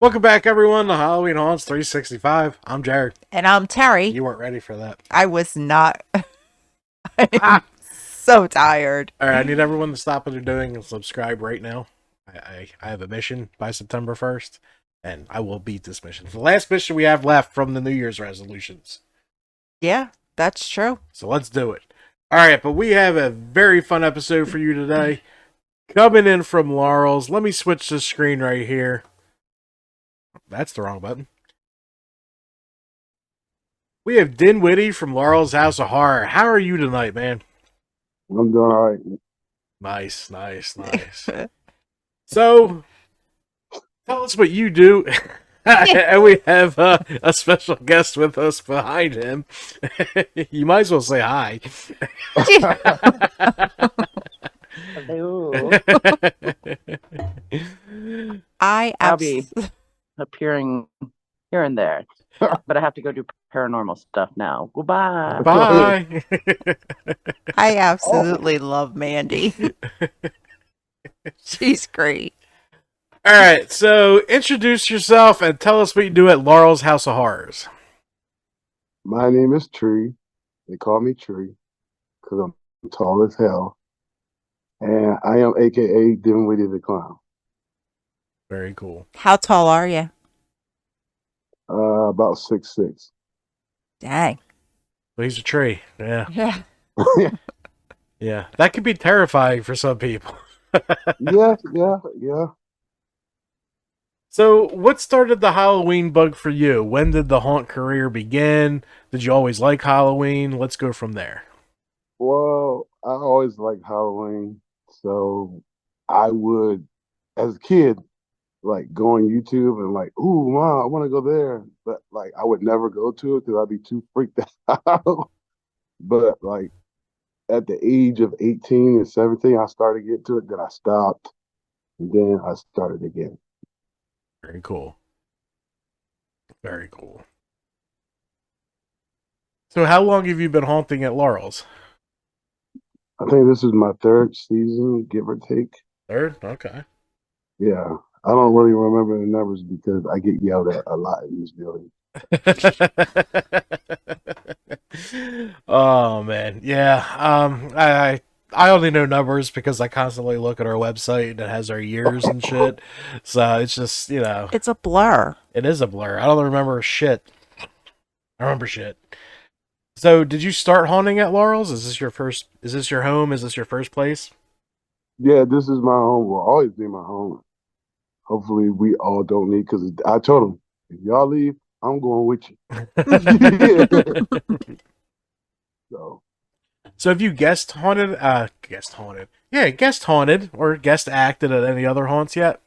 Welcome back, everyone, to Halloween Haunts 365. I'm Jared. And I'm Terry. You weren't ready for that. I was not. I'm Ah! so tired. All right, I need everyone to stop what they're doing and subscribe right now. I have a mission by September 1st, and I will beat this mission. It's the last mission we have left from the New Year's resolutions. Yeah, that's true. So let's do it. All right, but we have a very fun episode for you today. Coming in from Laurel's. Let me switch the screen right here. That's the wrong button. We have Dinwiddie from Laurel's House of Horror. How are you tonight, man? I'm doing all right. Nice. So, tell us what you do. And we have a special guest with us behind him. You might as well say hi. Hello. I'll be appearing here and there, but I have to go do paranormal stuff now. Goodbye. Bye. I absolutely love Mandy. She's great. All right, so introduce yourself and tell us what you do at Laurel's House of Horrors. My name is Tree. They call me Tree because I'm tall as hell. And I am AKA Dinwiddie the Clown. Very cool. How tall are you? About 6'6". Dang. Well, he's a tree. Yeah. Yeah. Yeah. That could be terrifying for some people. Yeah. So, what started the Halloween bug for you? When did the haunt career begin? Did you always like Halloween? Let's go from there. Well, I always liked Halloween. So I would, as a kid, like go on YouTube and like, ooh, mom, I want to go there. But like, I would never go to it because I'd be too freaked out. But like at the age of 18 and 17, I started getting to it. Then I stopped. And then I started again. Very cool. Very cool. So, how long have you been haunting at Laurel's? I think this is my third season, give or take. Third? Okay. Yeah. I don't really remember the numbers because I get yelled at a lot in this building. Oh man, yeah. I only know numbers because I constantly look at our website and it has our years and shit. So it's just It's a blur. it is a blur. I don't remember shit. I remember shit. So did you start haunting at Laurel's? Is this your first? Is this your home? Is this your first place? Yeah, this is my home. Will always be my home. Hopefully, we all don't need because I told them if y'all leave, I'm going with you. So, So have you guest haunted? Guest haunted. Yeah, guest haunted or guest acted at any other haunts yet?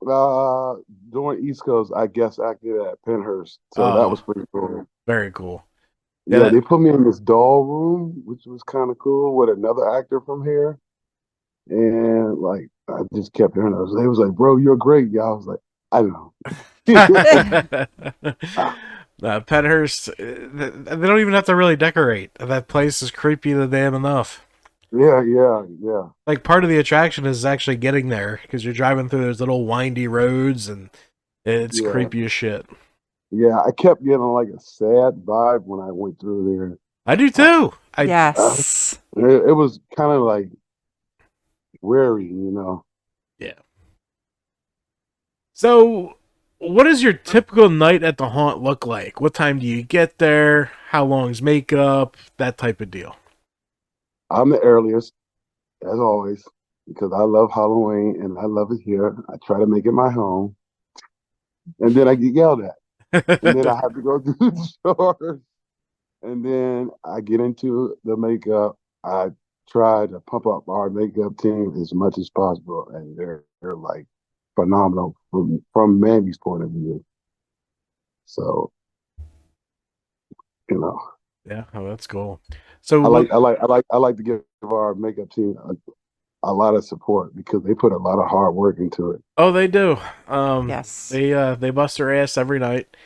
during East Coast, I guess acted at Penhurst, so that was pretty cool. Very cool. Yeah, they put me in this doll room, which was kind of cool, with another actor from here, and like I just kept hearing those. They was like, "Bro, you're great." Yeah, I was like, "I know." Penhurst, they don't even have to really decorate. That place is creepy the damn enough. Yeah. Like part of the attraction is actually getting there because you're driving through those little windy roads and it's Yeah. creepy as shit. Yeah, I kept getting like a sad vibe when I went through there. I do too. Yes. It was kind of like weary. Yeah. So, what does your typical night at the haunt look like? What time do you get there? How long's makeup? That type of deal. I'm the earliest, as always, because I love Halloween and I love it here. I try to make it my home, and then I get yelled at, and then I have to go do the chores, and then I get into the makeup. I try to pump up our makeup team as much as possible, and they're like phenomenal from Mandy's point of view. So, you know, Yeah, oh, that's cool. So I like to give our makeup team a lot of support because they put a lot of hard work into it. oh, they do. Yes. They bust their ass every night.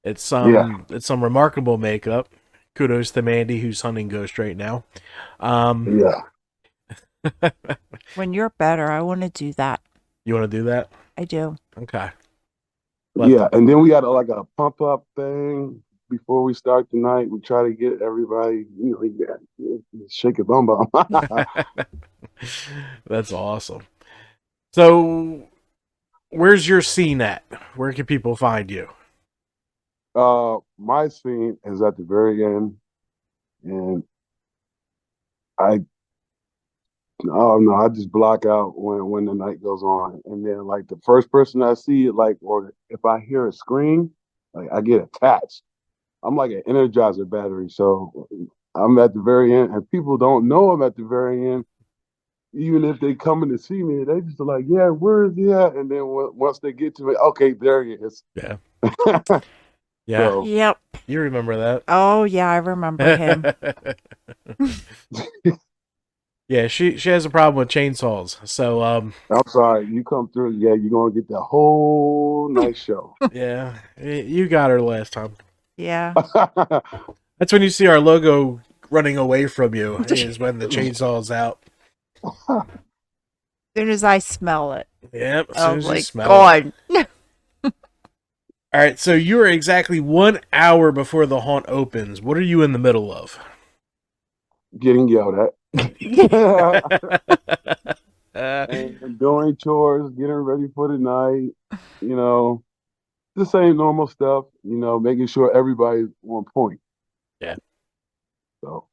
It's Yeah. it's some remarkable makeup. Kudos to Mandy who's hunting Ghost right now. Yeah. When you're better, I want to do that. You want to do that? I do. Okay. Yeah, and then we had like a pump up thing before we start the night. We try to get everybody, shake a bum bum. That's awesome. So, where's your scene at? Where can people find you? My scene is at the very end, and I oh no, I just block out when the night goes on, and then like the first person I see, like, or if I hear a scream, like I get attached. I'm like an energizer battery, so I'm at the very end, and people don't know I'm at the very end. Even if they come in to see me, they just like, yeah, where is he at? And then once they get to me, okay, there he is. Yeah. Yeah. So, Yep. You remember that? Oh yeah, I remember him. Yeah, she has a problem with chainsaws. So I'm sorry, you come through, yeah, you're gonna get the whole nice show. yeah, you got her last time. Yeah. That's when you see our logo running away from you, is when the chainsaw's out. As soon as I smell it, Yep, as I soon was as you like, smell God. it. All right, so you are exactly 1 hour before the haunt opens. What are you in the middle of? Getting yelled at. And doing chores, getting ready for the night, the same normal stuff, making sure everybody's on point. Yeah. So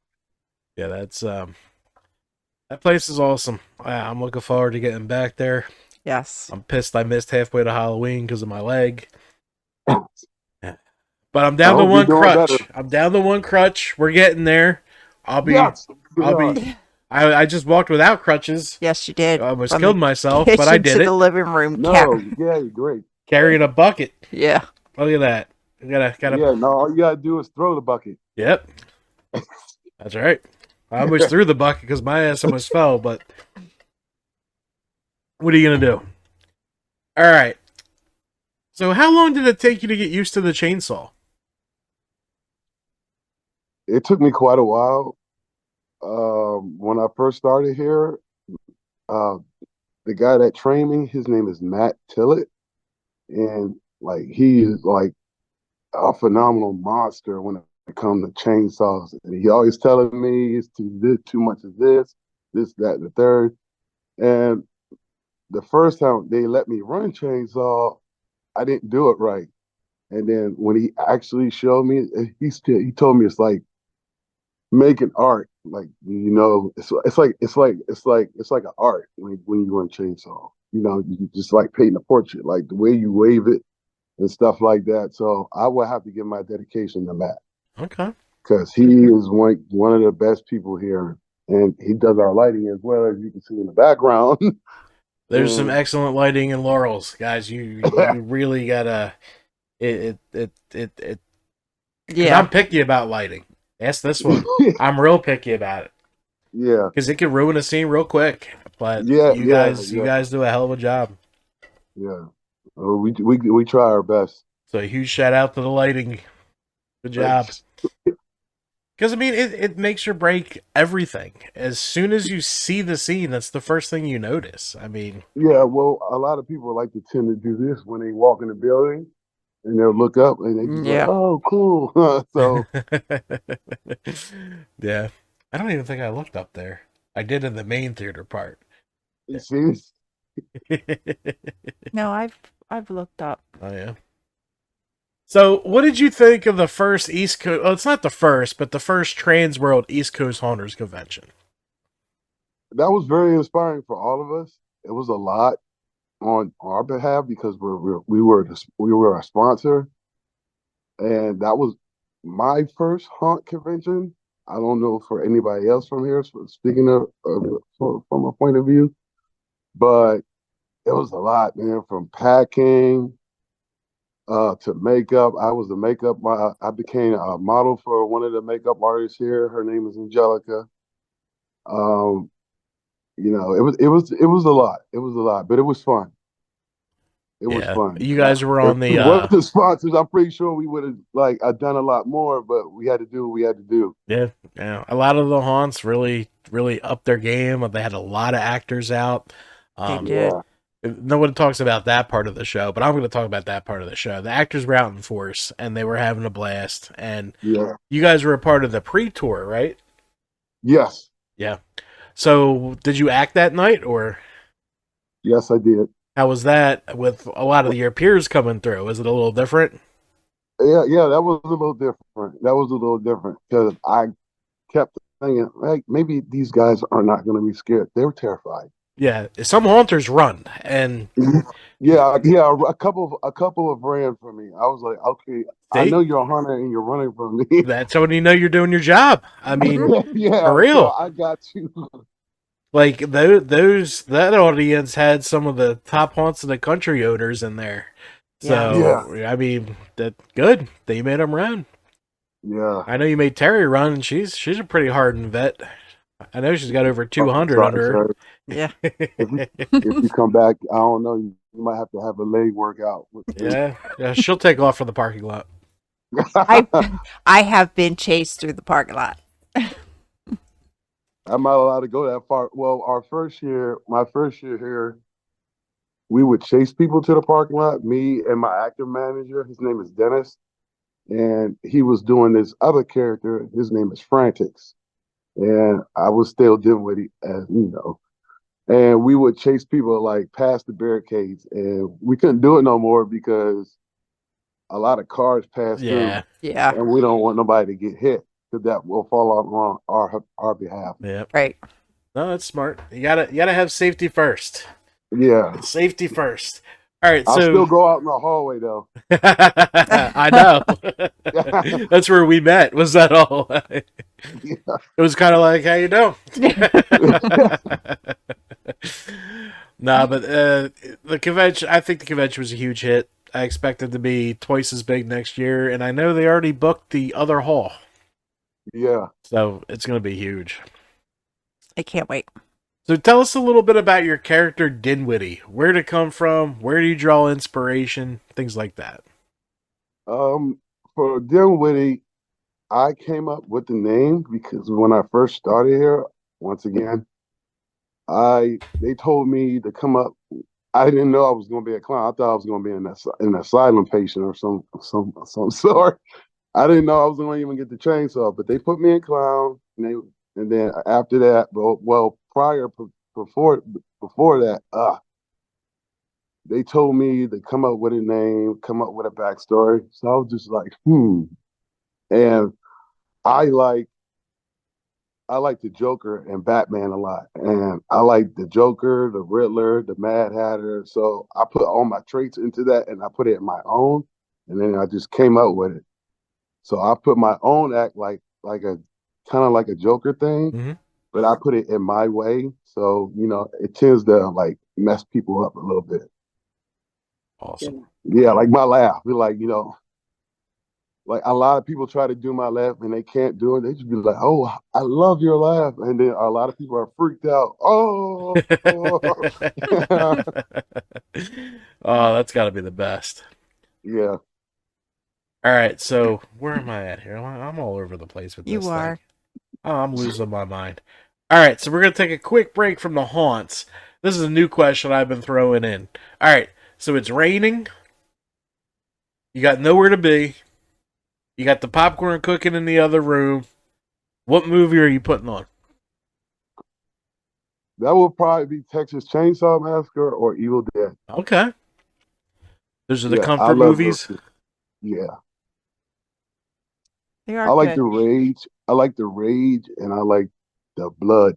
Yeah, that's that place is awesome. I'm looking forward to getting back there. Yes. I'm pissed I missed halfway to Halloween because of my leg. But I'm down to one crutch. Better. I'm down to one crutch. We're getting there. I just walked without crutches. Yes, you did. I almost killed myself, but I did to it. The living room. Yeah, great. Carrying a bucket. Yeah. Look at that. Gotta. Yeah, no, all you gotta do is throw the bucket. Yep. That's right. I almost threw the bucket because my ass almost fell, but what are you gonna do? All right. So how long did it take you to get used to the chainsaw? It took me quite a while. When I first started here, the guy that trained me, his name is Matt Tillett, and like he is like a phenomenal monster when it comes to chainsaws. And he always telling me it's too much of this, that, and the third. And the first time they let me run chainsaw, I didn't do it right. And then when he actually showed me, he told me it's like making art. Like it's like an art when you run chainsaw. You just like painting a portrait, like the way you wave it and stuff like that. So I will have to give my dedication to Matt. Okay. Because he is one of the best people here, and he does our lighting as well, as you can see in the background. There's some excellent lighting in Laurel's, guys. You really gotta it. Yeah. I'm picky about lighting. Ask this one. I'm real picky about it. Yeah. Because it can ruin a scene real quick. But you guys do a hell of a job. Yeah. We try our best. So a huge shout out to the lighting. Good job. Because, I mean, it makes or break everything. As soon as you see the scene, that's the first thing you notice. I mean... Yeah, well, a lot of people like to tend to do this when they walk in the building, and they'll look up, and they just like, oh, cool. So... Yeah. I don't even think I looked up there. I did in the main theater part. You see? No, I've looked up. Oh, yeah. So, what did you think of the first East Coast... Well, it's not the first, but the first Trans World East Coast Haunters Convention? That was very inspiring for all of us. It was a lot on our behalf because we were a sponsor. And that was my first haunt convention. I don't know for anybody else from here, speaking of from a point of view, but it was a lot, man, from packing to makeup. I was the makeup. I became a model for one of the makeup artists here. Her name is Angelica. It was a lot. It was a lot, but it was fun. It was fun. You guys were on the the sponsors. I'm pretty sure we would have done a lot more, but we had to do what we had to do. Yeah. A lot of the haunts really, really upped their game. They had a lot of actors out. They did. No one talks about that part of the show, but I'm going to talk about that part of the show. The actors were out in force, and they were having a blast. And Yeah. you guys were a part of the pre-tour, right? Yes. Yeah. So, did you act that night, or Yes, I did. how was that with a lot of your peers coming through? Was it a little different? Yeah, that was a little different. That was a little different because I kept thinking, like, maybe these guys are not going to be scared. They were terrified. Yeah, some haunters run, and Yeah. A couple of ran from me. I was like, okay, I see, know you're a hunter and you're running from me. that's when you know you're doing your job. I mean, for Yeah, so real. I got you. Like those that audience had some of the top haunts in the country owners in there. So I mean, that good. They made them run. Yeah. I know you made Terry run, and she's a pretty hardened vet. I know she's got over 200 under her. Sorry. Yeah. If you come back, I don't know. You might have to have a leg workout. Yeah, she'll take off from the parking lot. I have been chased through the parking lot. I'm not allowed to go that far. Well, my first year here, we would chase people to the parking lot. Me and my actor manager, his name is Dennis, and he was doing this other character. His name is Frantics, and I was still Dinwiddie, as you know. And we would chase people like past the barricades, and we couldn't do it no more because a lot of cars pass through, Yeah. and we don't want nobody to get hit because that will fall on our behalf. Yeah. Right. No, that's smart. You gotta have safety first. Yeah. Safety first. All right, I'll so still go out in the hallway though. I know. That's where we met. Was that all? It was kind of like, how you doing? Nah, but the convention. I think the convention was a huge hit. I expect it to be twice as big next year, and I know they already booked the other hall, Yeah. so it's going to be huge. I can't wait. So tell us a little bit about your character Dinwiddie. Where did it come from? Where do you draw inspiration? Things like that. For Dinwiddie, I came up with the name because when I first started here, once again, they told me to come up. I didn't know I was going to be a clown. I thought I was going to be an asylum patient or some sort. I didn't know I was going to even get the chainsaw, but they put me in clown, and then after that, before that, they told me to come up with a name, come up with a backstory. So I was just like, and I like the Joker and Batman a lot, and I like the Joker, the Riddler, the Mad Hatter. So I put all my traits into that, and I put it in my own, and then I just came up with it. So I put my own act like a kind of like a Joker thing, but I put it in my way. So it tends to like mess people up a little bit. Awesome. Yeah, like my laugh. Like like a lot of people try to do my laugh and they can't do it. They just be like, "Oh, I love your laugh," and then a lot of people are freaked out. Oh, Oh, that's got to be the best. yeah. All right, so where am I at here? I'm all over the place with this. You are. Thing. Oh, I'm losing my mind. All right, so we're gonna take a quick break from the haunts. This is a new question I've been throwing in. All right, so it's raining. You got nowhere to be. You got the popcorn cooking in the other room. What movie are you putting on? That would probably be Texas Chainsaw Massacre or Evil Dead. Okay. Those are the Yeah, I comfort love movies. those. Yeah. They are I like good. the rage. I like the rage, and I like the blood.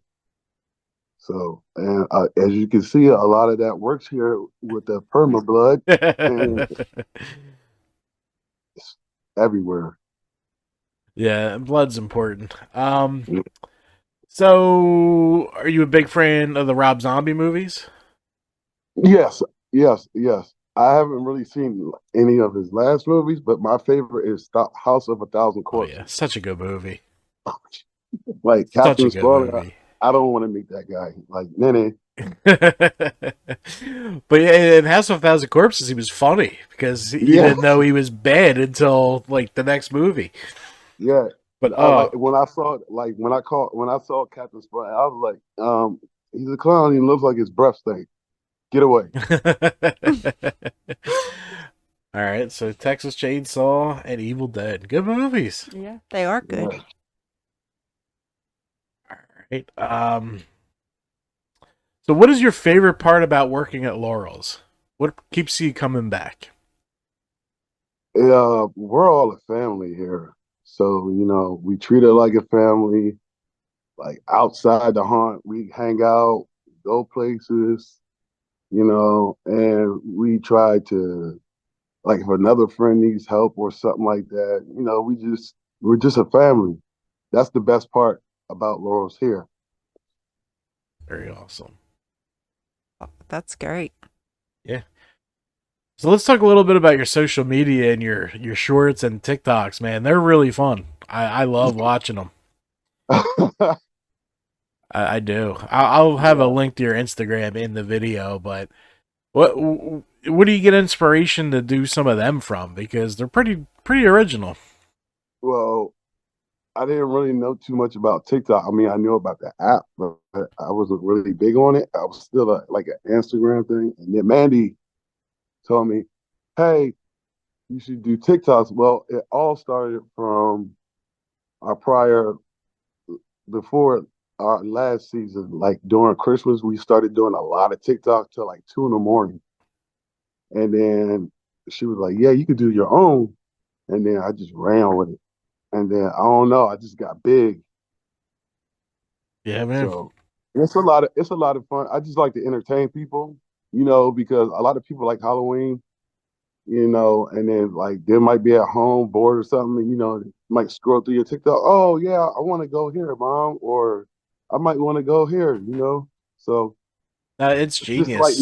So, and as you can see, a lot of that works here with the perma blood, and it's everywhere. Yeah, blood's important. So are you a big fan of the Rob Zombie movies? Yes, yes. I haven't really seen any of his last movies, but my favorite is House of a Thousand Oh yeah, Corpses. such a good movie. Like Such a Captain good Spoiler, movie. I don't want to meet that guy. Like Nene. But yeah, in House of a Thousand Corpses, he was funny because you didn't know he was bad until like the next movie. Yeah. But like when I saw Captain Spoiler, I was like, he's a clown. He looks like his breath stink. Get away. All right, so Texas Chainsaw and Evil Dead. Good movies. Yeah, they are good. Yeah. All right. So what is your favorite part about working at Laurel's? What keeps you coming back? We're all a family here. So, we treat it like a family. Like outside the haunt, we hang out, go places, and we try to, like, if another friend needs help or something like that, we're just a family. That's the best part about Laurel's here. Very awesome. That's great. Yeah. So let's talk a little bit about your social media and your shorts and TikToks, man. They're really fun. I love watching them. I do. I'll have a link to your Instagram in the video, but what do you get inspiration to do some of them from? Because they're pretty original. Well, I didn't really know too much about TikTok. I mean, I knew about the app, but I wasn't really big on it. I was still like an Instagram thing. And then Mandy told me, hey, you should do TikToks. Well, it all started from our before our last season, like during Christmas, we started doing a lot of TikTok till like 2 in the morning. And then she was like, yeah, you could do your own. And then I just ran with it. And then I don't know, I just got big. Yeah, man. So it's a lot of fun. I just like to entertain people, because a lot of people like Halloween, and then like they might be at home bored or something, might scroll through your TikTok. Oh yeah, I want to go here, mom, or I might want to go here. So It's it's just like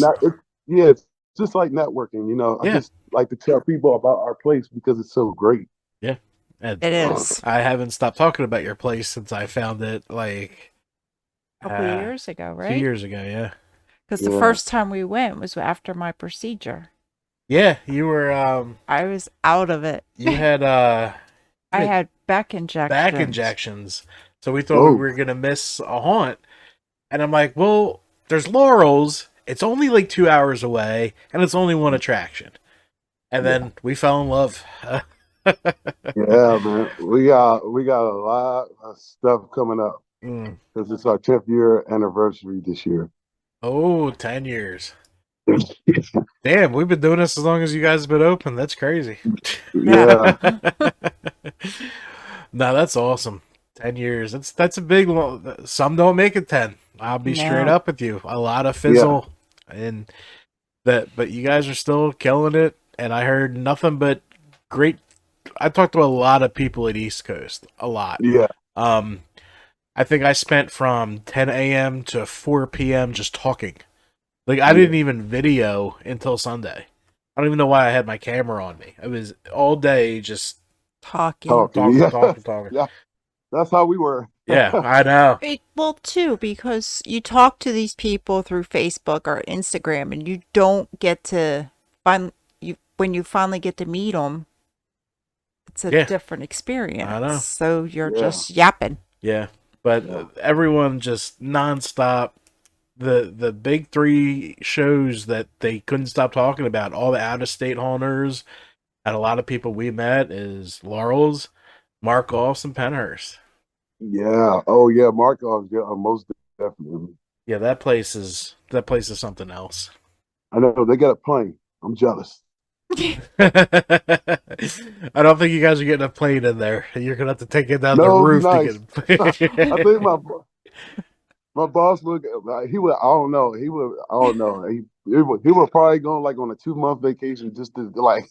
genius. it's just like networking. I Yeah. just like to tell people about our place because it's so great. Yeah. And It is. I haven't stopped talking about your place since I found it like A couple years ago, 2 right? years ago, yeah. Because the first time we went was after my procedure. Yeah, you were I was out of it. you had I had back injections. back injections. So we thought we were gonna miss a haunt. And I'm like, well, there's Laurel's. It's only like 2 hours away, and it's only one attraction. And then we fell in love. Yeah, man. We got a lot of stuff coming up because it's our 10th year anniversary this year. Oh, 10 years. Damn, we've been doing this as long as you guys have been open. That's crazy. Yeah. No, that's awesome. 10 years. That's a big one. Some don't make it 10. I'll be straight up with you. A lot of fizzle and but you guys are still killing it, and I heard nothing but great. I talked to a lot of people at East Coast. A lot. Yeah. I think I spent from 10 a.m. to 4 p.m. just talking. Like, I didn't even video until Sunday. I don't even know why I had my camera on me. It was all day just talking. Yeah, that's how we were. Yeah, I know. Well, too, because you talk to these people through Facebook or Instagram, and you don't get to when you finally get to meet them, it's a different experience. I know. So you're just yapping. Yeah, but everyone just nonstop. The big three shows that they couldn't stop talking about, all the out-of-state haunters, and a lot of people we met is Laurel's, Markoff's, and Penhurst. Yeah. Oh, yeah. Markoff's. Yeah, most definitely. Yeah, that place is something else. I know they got a plane. I'm jealous. I don't think you guys are getting a plane in there. You're gonna have to take it down the roof to get. I think my boss look. He would. I don't know. He would. I don't know. He would probably go like on a 2-month vacation just to like.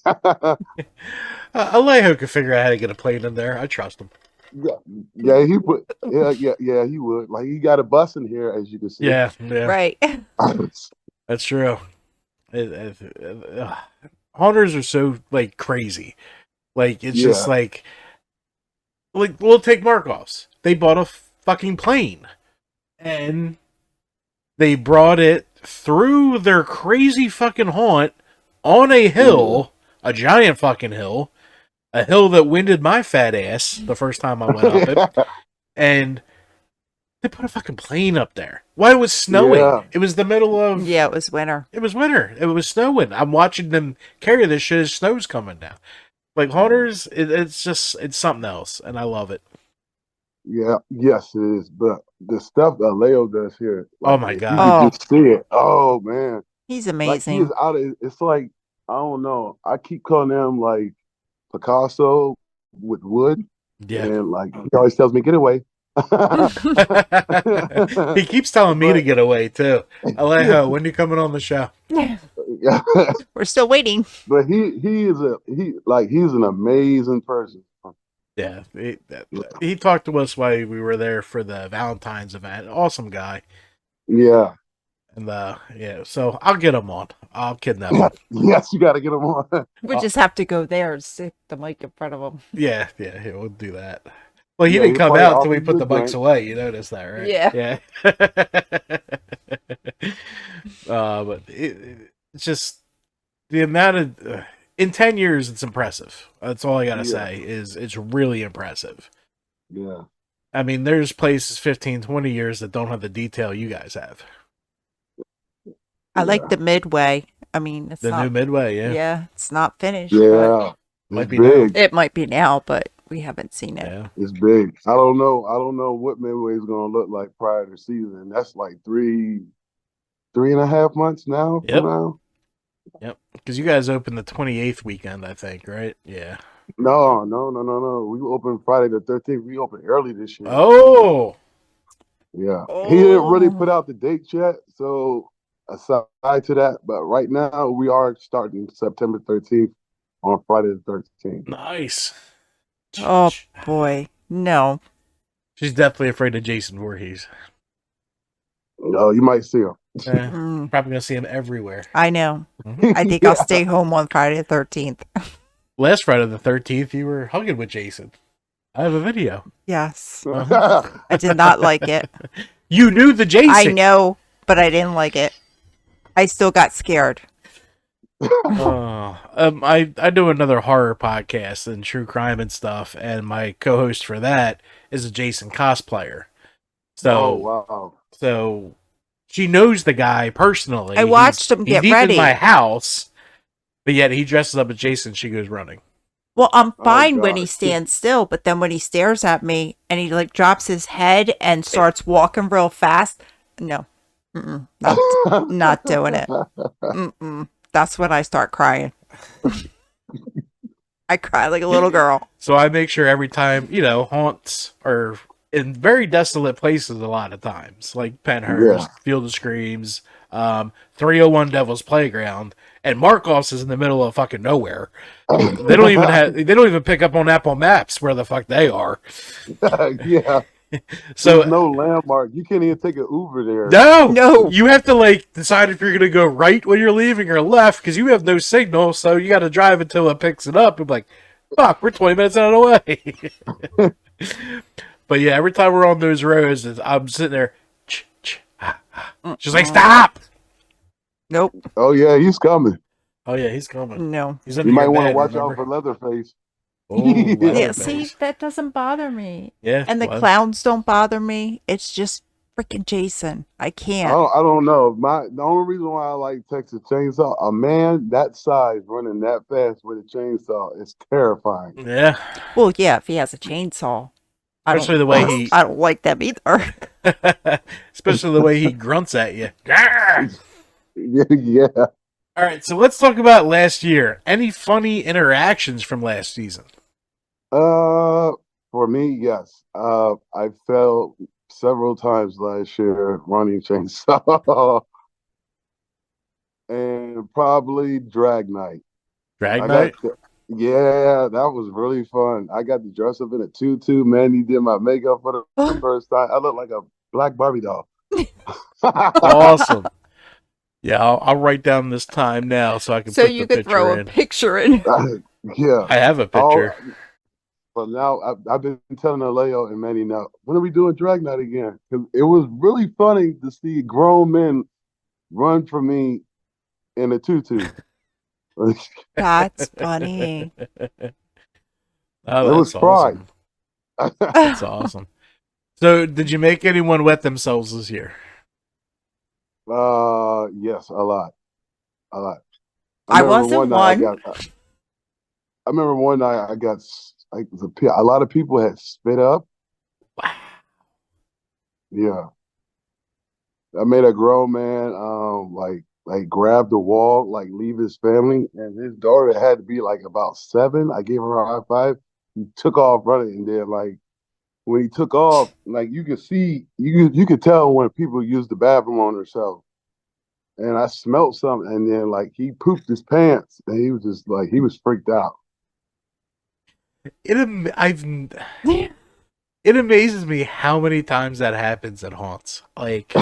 Alejo could figure out how to get a plane in there. I trust him. Yeah, he would. Yeah, he would. Like he got a bus in here, as you can see. Yeah. Right. That's true. Haunters are so like crazy. Like it's just like we'll take Markoff's. They bought a fucking plane. And they brought it through their crazy fucking haunt on a hill, a giant fucking hill, a hill that winded my fat ass the first time I went up it. And They put a fucking plane up there. Why it was snowing? Yeah. It was the middle of... Yeah, it was winter. It was winter. It was snowing. I'm watching them carry this shit as snow's coming down. Like, Haunters, it's just, it's something else, and I love it. Yeah, yes, it is. But the stuff that Leo does here, Oh like, my if God. you can just see it. Oh man, He's like amazing. he is out of. It's like I don't know. I keep calling him like Picasso with wood, Yeah. and like he always tells me, "Get away." He keeps telling me to But- get away, too. Alejo, when you coming on the show? Yeah. We're still waiting. But he's an amazing person. Yeah. He talked to us while we were there for the Valentine's event. Awesome guy. Yeah. And yeah, so I'll get him on. I'll kidnap him. Yes, you got to get him on. We just have to go there and stick the mic in front of him. Yeah, we'll do that. Well, he Yeah, didn't he's come probably out off until we his put the good mics joint. away. You noticed that, right? Yeah. Yeah. But it's just the amount of in 10 years, it's impressive. That's all I gotta say. It's really impressive. Yeah. I mean, there's places 15, 20 years that don't have the detail you guys have. I like the Midway. I mean, it's The not new Midway, yeah. Yeah, it's not finished. Yeah. Might It's be big. But it might be now, but we haven't seen it. Yeah. It's big. I don't know what Midway is going to look like prior to season. That's like 3.5 months now. Yep. From now. Yep. Because you guys opened the 28th weekend, I think, right? Yeah. No. We opened Friday the 13th. We opened early this year. Oh. Yeah. He didn't really Oh. put out the dates yet. So aside to that, but right now we are starting September 13th on Friday the 13th. Nice. Oh boy, no. She's definitely afraid of Jason Voorhees. No, you might see him. Mm, Probably gonna see him everywhere. I know. I think I'll stay home on Friday the 13th. Last Friday the 13th, you were hugging with Jason. I have a video. Yes. Uh-huh. I did not like it. You knew the Jason. I know, but I didn't like it. I still got scared. I do another horror podcast and true crime and stuff, and my co-host for that is a Jason cosplayer. So, wow. so she knows the guy personally. I watched him get he's deep ready. in my house, but yet he dresses up as Jason. She goes running. Well, I'm fine when God. he stands still, but then when he stares at me and he like drops his head and starts walking real fast, no, not doing it. That's when I start crying. I cry like a little girl. So I make sure every time, haunts are in very desolate places a lot of times, like Penhurst, Field of Screams, 301 Devil's Playground, and Marcos is in the middle of fucking nowhere. They don't even pick up on Apple Maps where the fuck they are. Yeah. So there's no landmark. You can't even take an Uber there. No. You have to decide if you're gonna go right when you're leaving or left because you have no signal. So you got to drive until it picks it up. And fuck, we're 20 minutes out of the way. But yeah, every time we're on those roads, I'm sitting there. She's like, stop. Nope. Oh yeah, he's coming. Oh yeah, he's coming. No. He's You under might your want to bed, watch remember? out for Leatherface. Oh, Yeah, Leatherface. see, that doesn't bother me. Yeah, And the well, clowns don't bother me. It's just freaking Jason. I can't. I don't know. The only reason why I like Texas Chainsaw, a man that size running that fast with a chainsaw is terrifying. Yeah, Well, yeah, if he has a chainsaw. especially the way he, I don't like them either. especially the way he grunts at you. Yeah. All right, so let's talk about last year. Any funny interactions from last season? For me, yes. I fell several times last year running chainsaw, and probably drag night. Drag night? Yeah, that was really fun. I got to dress up in a tutu. Mandy did my makeup for the first time. I look like a black Barbie doll. Awesome. Yeah, I'll write down this time now so I can So put you the could picture throw in. a picture in. Yeah. I have a picture. But now I've been telling Leo and Manny now, when are we doing drag night again? 'Cause it was really funny to see grown men run from me in a tutu. That's funny. Oh, It was that's awesome. pride. That's awesome. So, did you make anyone wet themselves this year? Yes, a lot. I I remember wasn't one night one. I got like a lot of people had spit up. Wow. Yeah, I made a grown man like grab the wall, like leave his family, and his daughter had to be like about 7. I gave her a high five. He took off running, and then like when he took off, like you could tell when people use the bathroom on themselves. And I smelled something, and then like he pooped his pants, and he was just like he was freaked out. It amazes me how many times that happens at haunts. Like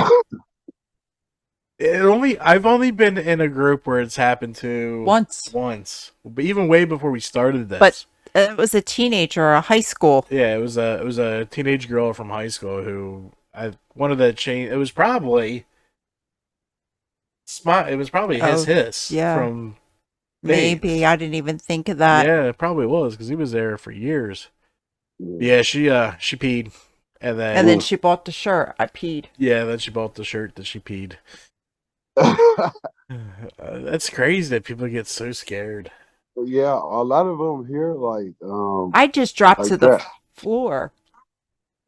I've only been in a group where it's happened to once, but even way before we started this. But it was a teenager, a high school. Yeah, it was a teenage girl from high school who one of the chain. It was probably hiss Yeah. from Maybe Dave's. I didn't even think of that. Yeah, it probably was because he was there for years. Yeah, she peed, and then she bought the shirt. I peed. Yeah, then she bought the shirt that she peed. That's crazy that people get so scared. Yeah, a lot of them here, like I just dropped like to the floor.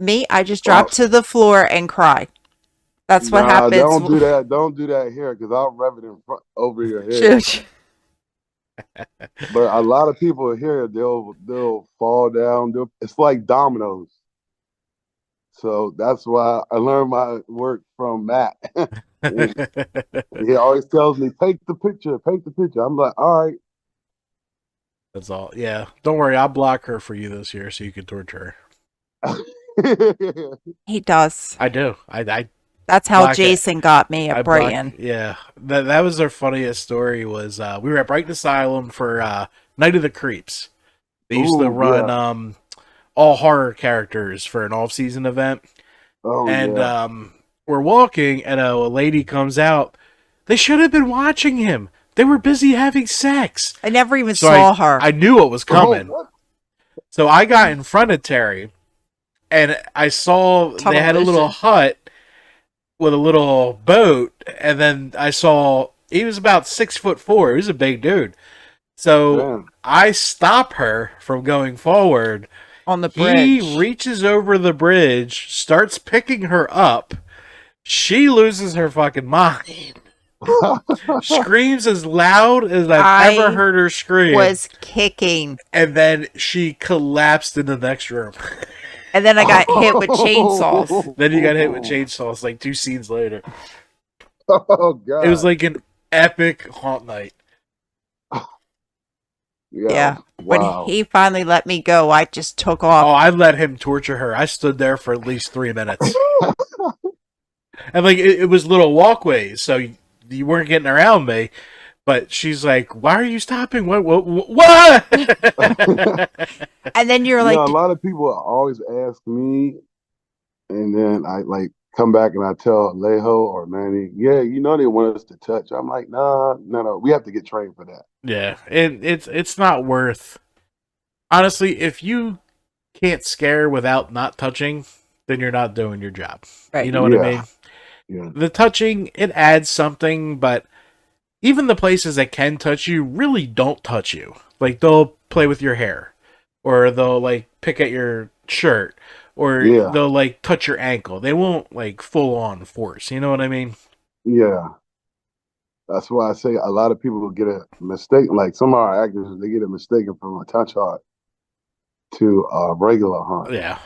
I just dropped to the floor and cry. That's what happens. Don't do that. Don't do that here, because I'll rev it in front over your head. But a lot of people here, they'll fall down. It's like dominoes. So that's why I learned my work from Matt. He always tells me, take the picture. I'm like, all right. That's all. Yeah. Don't worry. I'll block her for you this year so you can torture her. He does. I do. I That's how Jason got me at Brighton. Yeah. That was their funniest story was we were at Brighton Asylum for Night of the Creeps. They used to run all horror characters for an off-season event. We're walking and a lady comes out. They should have been watching him. They were busy having sex. I never even saw her. I knew what was coming. So I got in front of Terry, and I saw they had a little hut with a little boat, and then I saw he was about 6'4". He was a big dude. So I stop her from going forward. On the bridge. He reaches over the bridge, starts picking her up. She loses her fucking mind. Screams as loud as I've ever heard her scream. Was kicking. And then she collapsed in the next room. And then I got hit with chainsaws. Then you got hit with chainsaws like 2 scenes later. Oh, God. It was like an epic haunt night. Yeah. Wow. When he finally let me go, I just took off. Oh, I let him torture her. I stood there for at least 3 minutes. And like it was little walkways, so you weren't getting around me. But she's like, "Why are you stopping? What?" And then you're like, a lot of people always ask me, and then I like come back and I tell Alejo or Manny, "Yeah, they want us to touch." I'm like, no, we have to get trained for that. Yeah, and it's not worth. Honestly, if you can't scare without not touching, then you're not doing your job. Right. You know what I mean? Yeah. The touching, it adds something, but even the places that can touch you really don't touch you. Like they'll play with your hair, or they'll like pick at your shirt, or they'll like touch your ankle. They won't like full on force. You know what I mean? Yeah. That's why I say a lot of people get a mistake. Like some of our actors, they get a mistaken from a touch haunt to a regular haunt. Yeah.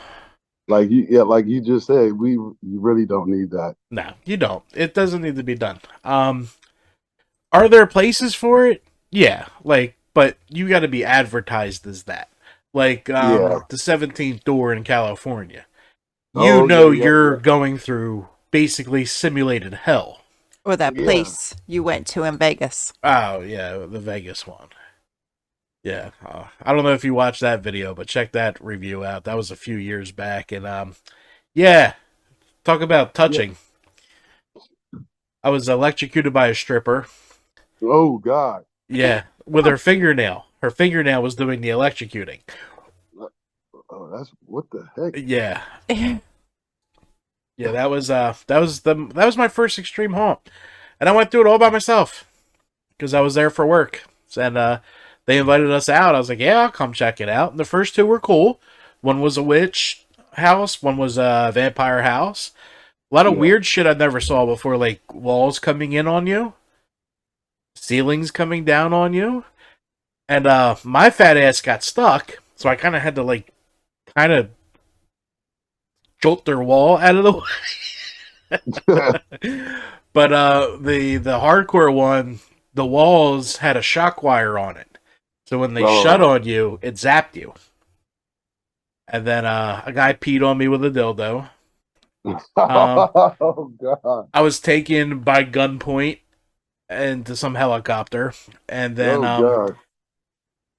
Like you just said, you really don't need that. No, you don't. It doesn't need to be done. Are there places for it? Yeah, but you got to be advertised as that. Like the 17th door in California. You're going through basically simulated hell. Or that place you went to in Vegas. Oh yeah, the Vegas one. Yeah, I don't know if you watched that video, but check that review out. That was a few years back, and talk about touching. Yeah. I was electrocuted by a stripper. Oh God! Yeah, with her fingernail. Her fingernail was doing the electrocuting. Oh, that's what the heck? Yeah. Yeah, that was my first extreme haunt, and I went through it all by myself because I was there for work, and they invited us out. I was like, yeah, I'll come check it out. And the first two were cool. One was a witch house. One was a vampire house. A lot of weird shit I never saw before, like walls coming in on you, ceilings coming down on you, and my fat ass got stuck, so I kind of had to like kind of jolt their wall out of the way. But the hardcore one, the walls had a shock wire on it, so when they shut on you, it zapped you. And then a guy peed on me with a dildo. Oh God! I was taken by gunpoint into some helicopter, and then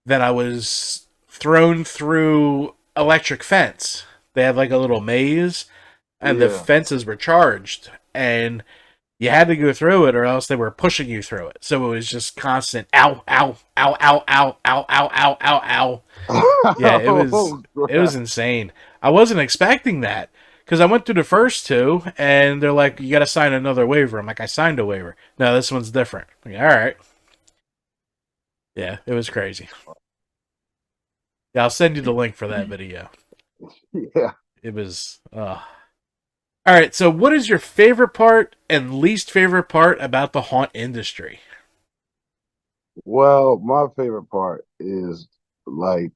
then I was thrown through electric fence. They had like a little maze, and the fences were charged, and you had to go through it, or else they were pushing you through it. So it was just constant ow, ow, ow, ow, ow, ow, ow, ow, ow, ow. Yeah, it was insane. I wasn't expecting that because I went through the first two, and they're like, "You got to sign another waiver." I'm like, "I signed a waiver." No, this one's different. I'm like, all right. Yeah, it was crazy. Yeah, I'll send you the link for that video. Yeah. It was. All right, so what is your favorite part and least favorite part about the haunt industry? Well, my favorite part is like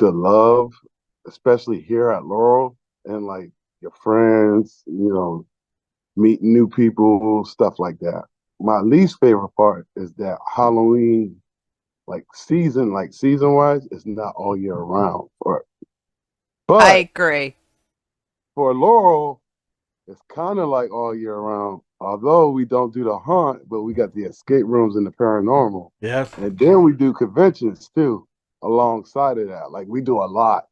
the love, especially here at Laurel, and like your friends, meeting new people, stuff like that. My least favorite part is that Halloween, like season wise, is not all year round. I But agree. for Laurel, it's kind of like all year round. Although we don't do the haunt, but we got the escape rooms and the paranormal. Yeah. And then we do conventions too, alongside of that. Like we do a lot.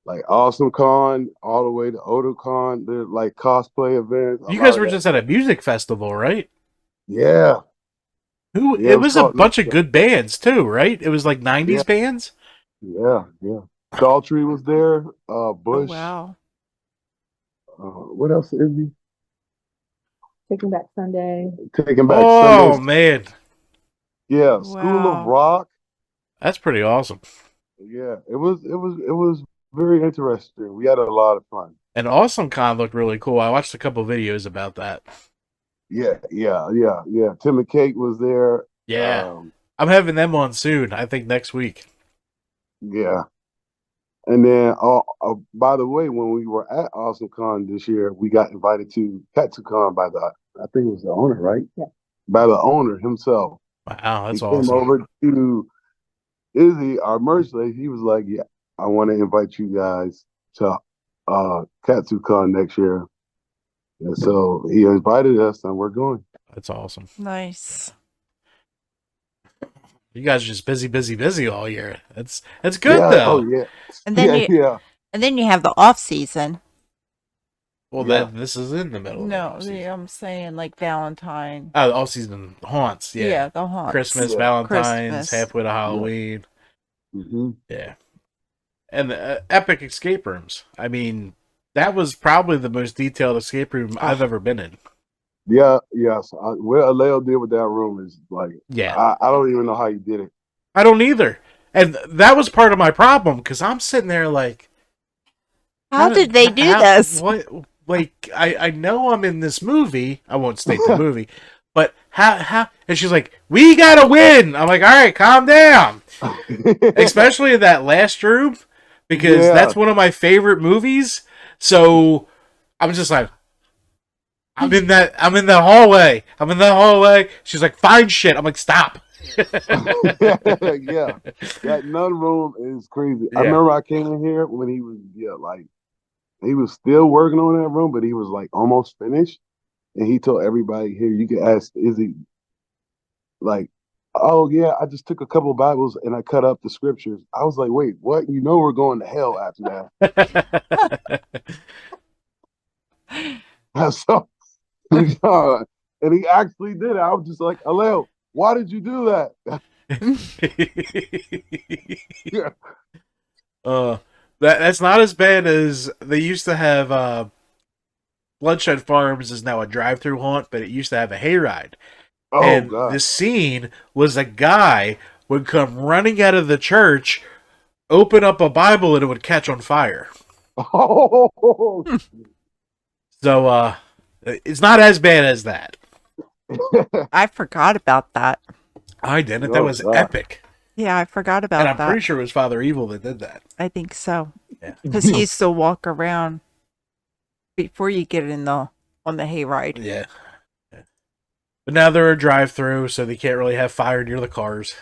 Like Awesome Con, all the way to Otakon. They're like cosplay events. You guys were just at a music festival, right? Yeah. It was a bunch of good bands too, right? It was like 90s bands? Yeah. Daltrey was there. Bush. Oh, wow. What else is he? Taking Back Sunday. Taking Back Sunday. Oh, man. Yeah, wow. School of Rock. That's pretty awesome. Yeah, it was very interesting. We had a lot of fun. And Awesome Con looked really cool. I watched a couple videos about that. Yeah. Tim and Kate was there. Yeah. I'm having them on soon. I think next week. Yeah. And then, by the way, when we were at Awesome Con this year, we got invited to TattooCon by I think it was the owner, right? Yeah. By the owner himself. Wow, that's awesome. He came over to Izzy, our merch lady. He was like, "Yeah, I want to invite you guys to TattooCon next year." And so he invited us, and we're going. That's awesome. Nice. You guys are just busy all year. That's good though. Oh yeah. And then and then you have the off season. Well, this is in the middle. No, I'm saying like Valentine. Oh, off season haunts. Yeah. Yeah, the haunts. Christmas, Valentine's, halfway to Halloween. Yeah. Mm-hmm. Yeah. And the epic escape rooms. I mean, that was probably the most detailed escape room I've ever been in. Yeah, yes. What Aleo did with that room is like, I don't even know how he did it. I don't either. And that was part of my problem because I'm sitting there like, how did they do this? What? Like, I know I'm in this movie. I won't state the movie, but how? And she's like, we gotta win. I'm like, all right, calm down. Especially in that last room because that's one of my favorite movies. So I'm just like, I'm in that hallway. I'm in that hallway. She's like, find shit. I'm like, stop. Yeah. That nun room is crazy. Yeah. I remember I came in here when he was he was still working on that room, but he was like almost finished. And he told everybody here, you can ask, is he like, oh yeah, I just took a couple of Bibles and I cut up the scriptures. I was like, wait, what? You know we're going to hell after that. So and he actually did it. I was just like, Aleo, why did you do that? Yeah. That's not as bad as they used to have. Bloodshed Farms is now a drive-through haunt, but it used to have a hayride. Oh And God. the scene was a guy would come running out of the church, open up a Bible, and it would catch on fire. Oh. So it's not as bad as that. I forgot about that. I didn't. That Oh, was God. epic. Yeah, I forgot about And I'm that. pretty sure it was Father Evil that did that. I think so. Yeah. Because he used to walk around before you get on the hayride. Yeah. But now they're a drive-through, so they can't really have fire near the cars.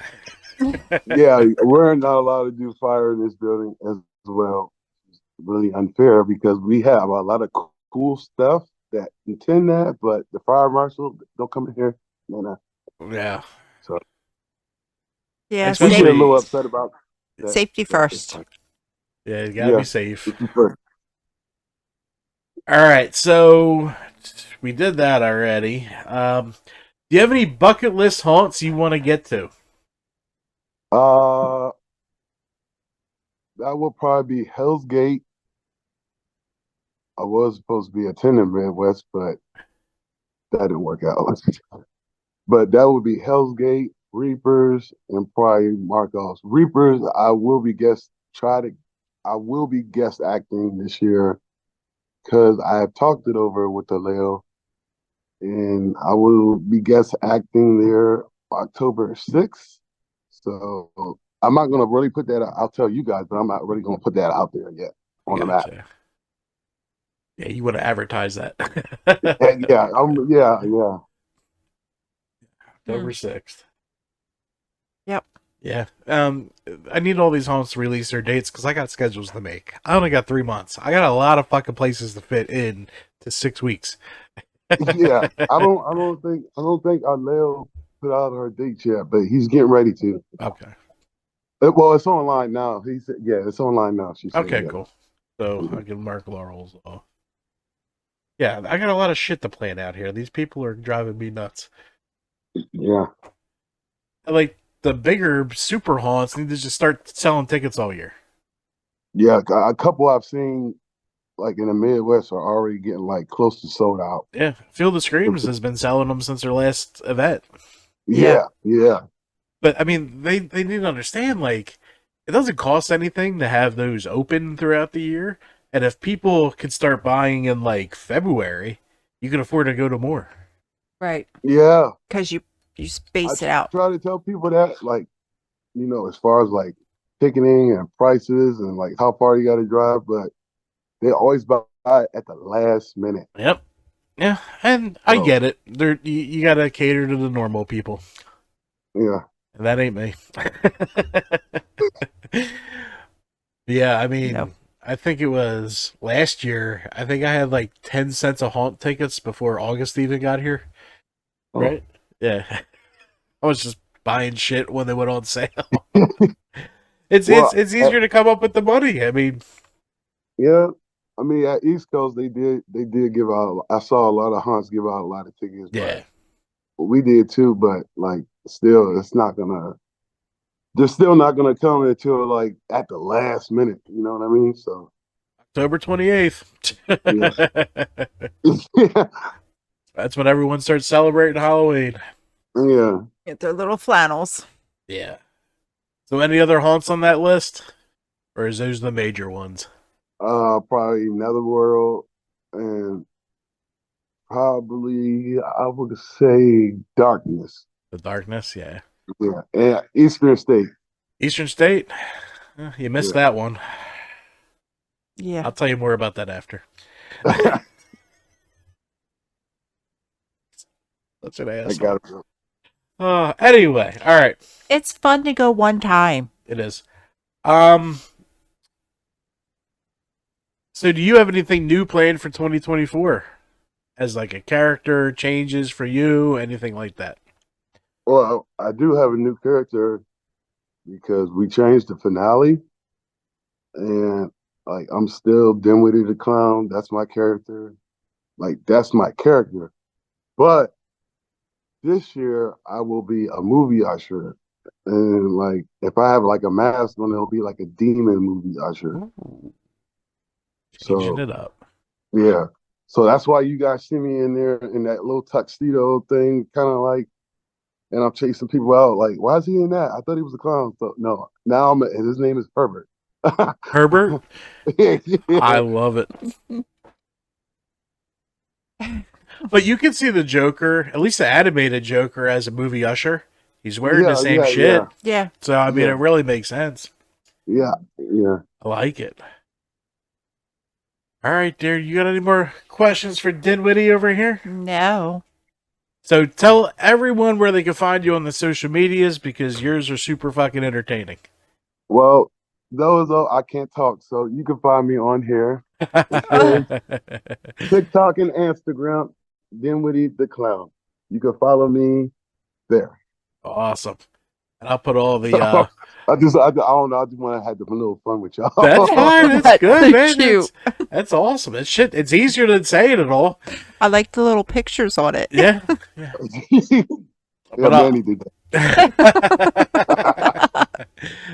Yeah, we're not allowed to do fire in this building as well. It's really unfair because we have a lot of cool stuff that intend that, but the fire marshal don't come in here. Yeah. So Yeah, we get a little Especially upset about that. safety first. Yeah, you gotta be safe. Safety first. All right, so we did that already. Do you have any bucket list haunts you want to get to? That will probably be Hell's Gate. I was supposed to be attending Midwest, but that didn't work out. But that would be Hell's Gate, Reapers, and probably Marcos. Reapers, I will be guest acting this year because I have talked it over with the Leo, and I will be guest acting there October 6th. So I'm not gonna really put that out. I'll tell you guys, but I'm not really gonna put that out there yet on the map. Yeah, you want to advertise that. And yeah. October 6th. Yep. Yeah. I need all these haunts to release their dates because I got schedules to make. I only got 3 months. I got a lot of fucking places to fit in to 6 weeks. Yeah. I don't think our Leo put out her dates yet, but he's getting ready to. Okay. Well, it's online now. He said, yeah, it's online now. She said, Okay, yeah. cool. So I can mark Laurel's off. Yeah, I got a lot of shit to plan out here. These people are driving me nuts. Yeah. Like the bigger super haunts need to just start selling tickets all year. Yeah, a couple I've seen like in the Midwest are already getting like close to sold out. Yeah, Field of Screams has been selling them since their last event. Yeah. But I mean, they need to understand, like, it doesn't cost anything to have those open throughout the year. And if people can start buying in like February, you can afford to go to more. Right. Yeah. Because you space it out. I try to tell people that, like, as far as like ticketing and prices and like how far you got to drive, but they always buy at the last minute. Yep. Yeah, and I get it. You got to cater to the normal people. Yeah. And that ain't me. Yeah, I mean, Nope. I think it was last year. I think I had like 10 cents of haunt tickets before August even got here. Oh. Right? Yeah. I was just buying shit when they went on sale. It's easier to come up with the money. I mean, yeah. I mean, at East Coast, they did give out. I saw a lot of haunts give out a lot of tickets. yeah. But we did too. But like, still, they're still not gonna come until like at the last minute. You know what I mean? So October 28th. yeah. That's when everyone starts celebrating Halloween. Yeah. Get their little flannels. Yeah. So any other haunts on that list? Or is those the major ones? Probably Netherworld and probably I would say Darkness. The Darkness, yeah. Yeah. And Eastern State. Eastern State? You missed that one. Yeah. I'll tell you more about that after. That's an asshole. I got it. Anyway, all right. It's fun to go one time. It is. So do you have anything new planned for 2024? As like a character, changes for you, anything like that? Well, I do have a new character because we changed the finale. And like I'm still Dinwiddie the Clown. That's my character. Like that's my character. But this year I will be a movie usher. And like, if I have like a mask on, it'll be like a demon movie usher. Ooh. Changing So it up. yeah, so that's why you guys see me in there in that little tuxedo thing, kind of like, and I'm chasing people out. Like, why is he in that? I thought he was a clown. So no, now his name is Herbert. Herbert? Yeah. I love it. But you can see the Joker, at least the animated Joker, as a movie usher. He's wearing the same shit. Yeah. So, I mean, it really makes sense. Yeah. I like it. All right, dear. You got any more questions for Dinwiddie over here? No. So tell everyone where they can find you on the social medias because yours are super fucking entertaining. Well, I can't talk, so you can find me on here. TikTok and Instagram, Dinwiddie the Clown. You can follow me there. Awesome. And I'll put all the I don't know. I just want to have a little fun with y'all. That's fine. That's good, so man. cute. That's awesome. It's shit. It's easier than saying it all. I like the little pictures on it. Yeah. Yeah, Manny did that.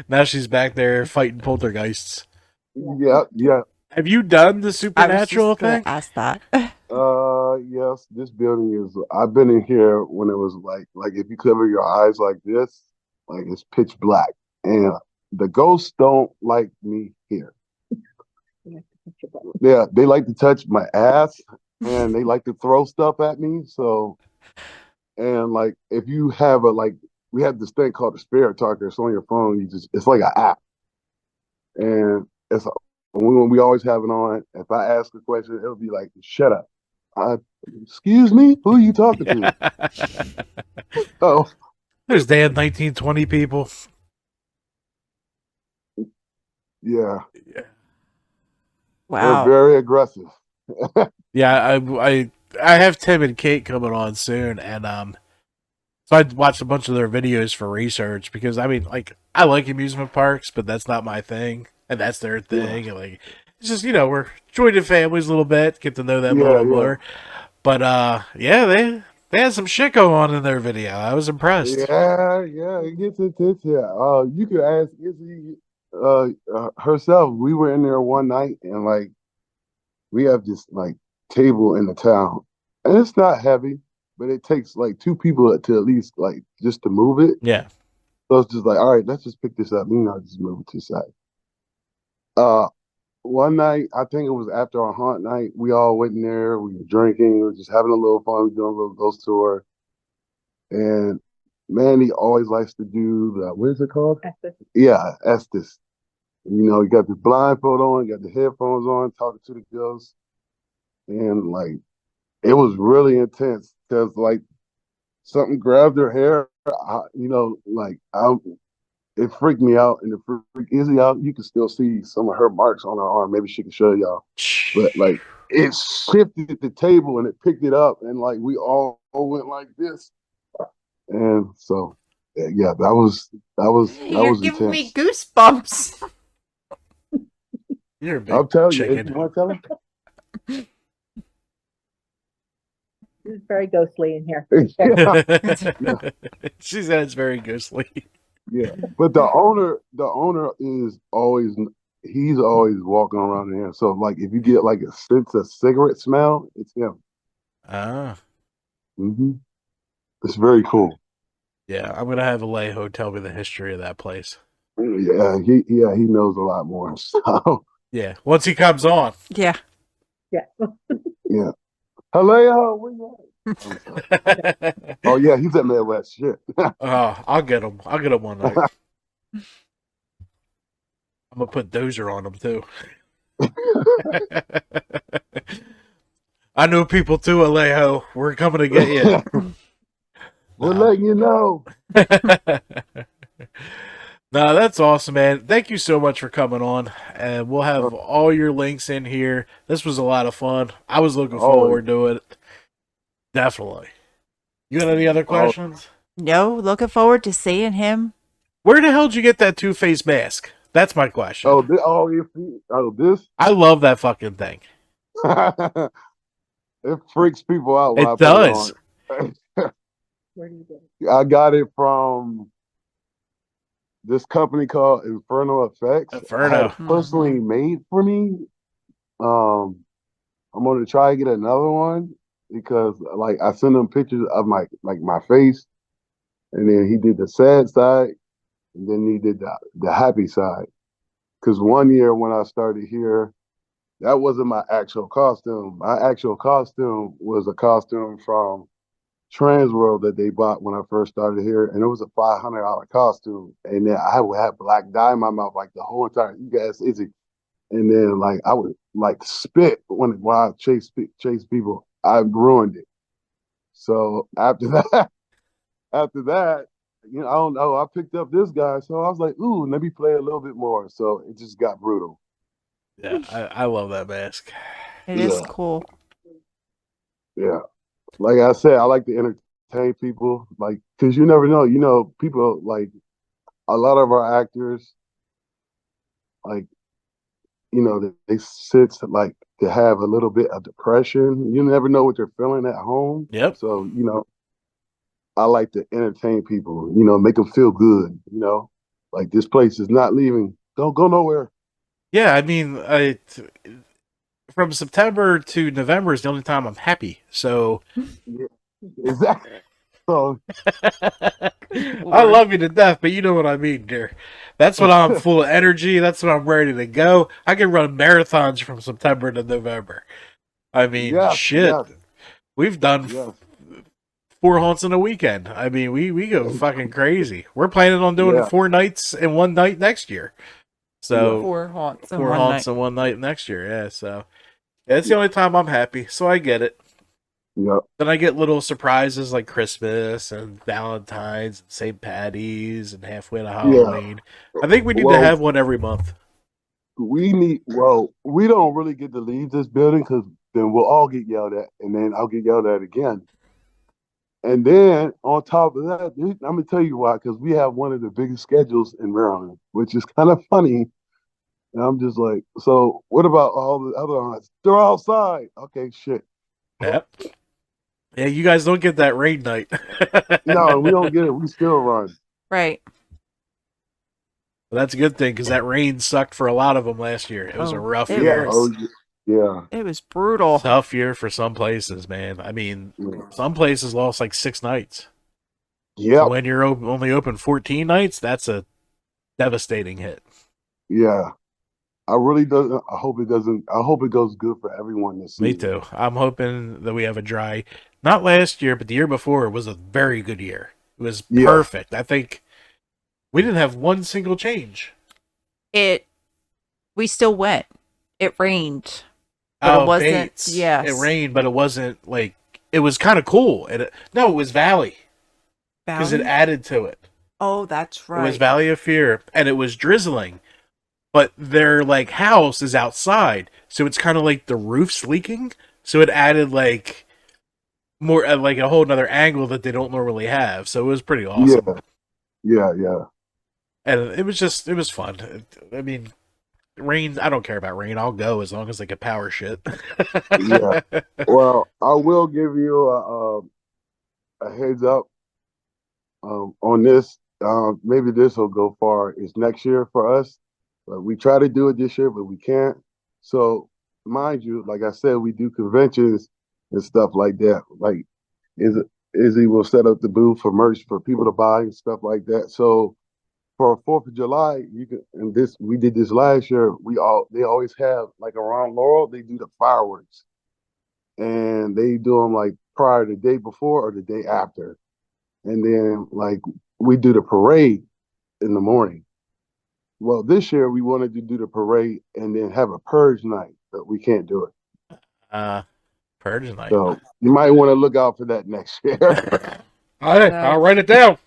Now she's back there fighting poltergeists. Yeah. Have you done the supernatural I was just thing? ask that. Yes. This building is. I've been in here when it was like if you cover your eyes like this, like it's pitch black, and the ghosts don't like me here. Yeah, they like to touch my ass, and they like to throw stuff at me. So, and like if you have we have this thing called a spirit talker. It's on your phone. It's like an app, and it's when we always have it on. If I ask a question, it'll be like, "Shut up." Excuse me, who are you talking to? Oh, there's damn 1920 people. Yeah. Wow. They're very aggressive. Yeah, I have Tim and Kate coming on soon, and so I watched a bunch of their videos for research because I mean, like, I like amusement parks, but that's not my thing, and that's their thing. Yeah. And like, it's just we're joined families a little bit, get to know them a little more. But yeah, they had some shit going on in their video. I was impressed. Yeah, it gets intense. Yeah, you could ask Izzy herself. We were in there one night, and like we have this like table in the town, and it's not heavy, but it takes like two people to at least like just to move it. Yeah. So it's just like, all right, let's just pick this up. Just move it to the side. One night, I think it was after our haunt night, we all went in there, we were drinking, we were just having a little fun, we were doing a little ghost tour. And Manny always likes to do what is it called? Estes. Yeah, Estes. You got the blindfold on, you got the headphones on, talking to the ghosts. And like, it was really intense because like something grabbed her hair, it freaked me out, and it freaked Izzy out. You can still see some of her marks on her arm. Maybe she can show y'all. But like, it shifted the table and it picked it up, and like we all went like this. And so, yeah, that was You're giving intense. me goosebumps. You're a big I'll tell chicken. You want to tell him? It's very ghostly in here. She said it's very ghostly. Yeah, but the owner is always he's always walking around here. So like, if you get like a sense of cigarette smell, it's him. Ah. Mm-hmm. It's very cool. Yeah, I'm gonna have Alejo tell me the history of that place. Yeah, he knows a lot more. So yeah, once he comes on. Yeah. Yeah. Yeah. Alejo, where you at? Oh yeah, he's at Midwest. Shit. I'll get him. I'll get him one night. I'm gonna put Dozer on him too. I know people too, Alejo. We're coming to get you. We're letting you know. No, that's awesome, man. Thank you so much for coming on. And we'll have all your links in here. This was a lot of fun. I was looking forward to it. Definitely. You got any other questions? No, looking forward to seeing him. Where the hell did you get that two-face mask? That's my question. This? I love that fucking thing. It freaks people out. It does. Where do you get it? I got it from this company called Inferno Effects Inferno. had personally made for me. I'm gonna try to get another one because like I sent him pictures of my face, and then he did the sad side, and then he did the happy side. Because one year when I started here, that wasn't my actual costume. My actual costume was a costume from Transworld that they bought when I first started here, and it was a $500 costume. And then I would have black dye in my mouth like the whole entire. You guys, Izzy. And then like I would like spit while I chase people. I ruined it. So after that, you know, I don't know. I picked up this guy, so I was like, ooh, let me play a little bit more. So it just got brutal. Yeah, I love that mask. It is cool. Yeah. Like I said, I like to entertain people, like, because you never know. You know, people, like, a lot of our actors, like, you know, they sit, like, to have a little bit of depression. You never know what they're feeling at home. Yep. So, you know, I like to entertain people, you know, make them feel good, you know. Like, this place is not leaving. Don't go nowhere. Yeah, I mean, from September to November is the only time I'm happy. So Yeah, exactly. So I love you to death, but you know what I mean, dear. That's when I'm full of energy. That's when I'm ready to go. I can run marathons from September to November. I mean, shit. Yes. We've done 4 haunts in a weekend. I mean, we go fucking crazy. We're planning on doing 4 nights in one night next year. So 4 haunts 4 haunts in one night next year. Yeah, so it's the only time I'm happy. So I get it. Yep. Then I get little surprises like Christmas and Valentine's and St. Patty's and halfway to Halloween. I think we need to have one every month. We don't really get to leave this building because then we'll all get yelled at, and then I'll get yelled at again. And then on top of that, I'm gonna tell you why, because we have one of the biggest schedules in Maryland, which is kind of funny. And I'm just like, so what about all the other haunts? They're outside. Okay, shit. Yep. Yeah, you guys don't get that rain night. No, we don't get it. We still run. Right. Well, that's a good thing because that rain sucked for a lot of them last year. It was a rough year. Yeah. It was brutal. Tough year for some places, man. I mean, some places lost like 6 nights. Yeah. So when you're only open 14 nights, that's a devastating hit. Yeah. I really don't. I hope it doesn't. I hope it goes good for everyone this season. Me too. I'm hoping that we have a dry. Not last year, but the year before was a very good year. It was perfect. I think we didn't have one single change. We still went. It rained. But it wasn't. Bates. Yes. It rained, but it wasn't like it was kind of cool. No, it was Valley. Because it added to it. Oh, that's right. It was Valley of Fear, and it was drizzling. But their like house is outside, so it's kind of like the roof's leaking. So it added like more like a whole another angle that they don't normally have. So it was pretty awesome. Yeah. And it was fun. I mean, rain. I don't care about rain. I'll go as long as I get power shit. Yeah. Well, I will give you a heads up on this. Maybe this will go far. It's next year for us. But we try to do it this year, but we can't. So, mind you, like I said, we do conventions and stuff like that. Like, Izzy will set up the booth for merch for people to buy and stuff like that. So, for 4th of July, we did this last year. They always have like around Laurel, they do the fireworks, and they do them like prior the day before or the day after, and then like we do the parade in the morning. Well, this year we wanted to do the parade and then have a purge night, but we can't do it. Purge night. So you might want to look out for that next year. I'll write it down.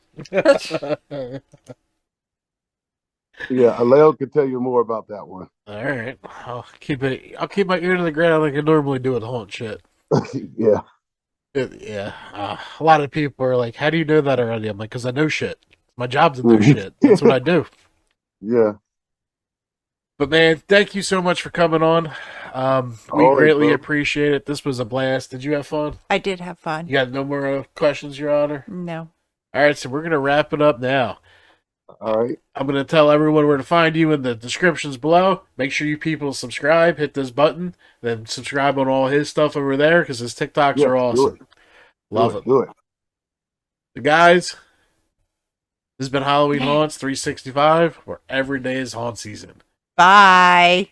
Yeah, Aleo can tell you more about that one. All right, I'll keep my ear to the ground like I normally do with haunt shit. Yeah. A lot of people are like, "How do you know that already?" I'm like, "Because I know shit. My job's to know shit. That's what I do." Yeah. But man, thank you so much for coming on. We greatly appreciate it. This was a blast. Did you have fun? I did have fun. You got no more questions, Your Honor? No. All right, so we're going to wrap it up now. All right. I'm going to tell everyone where to find you in the descriptions below. Make sure you people subscribe, hit this button, then subscribe on all his stuff over there because his TikToks Yes, are awesome. Love it. Do it. So guys, this has been Halloween Haunts 365, where every day is haunt season. Bye.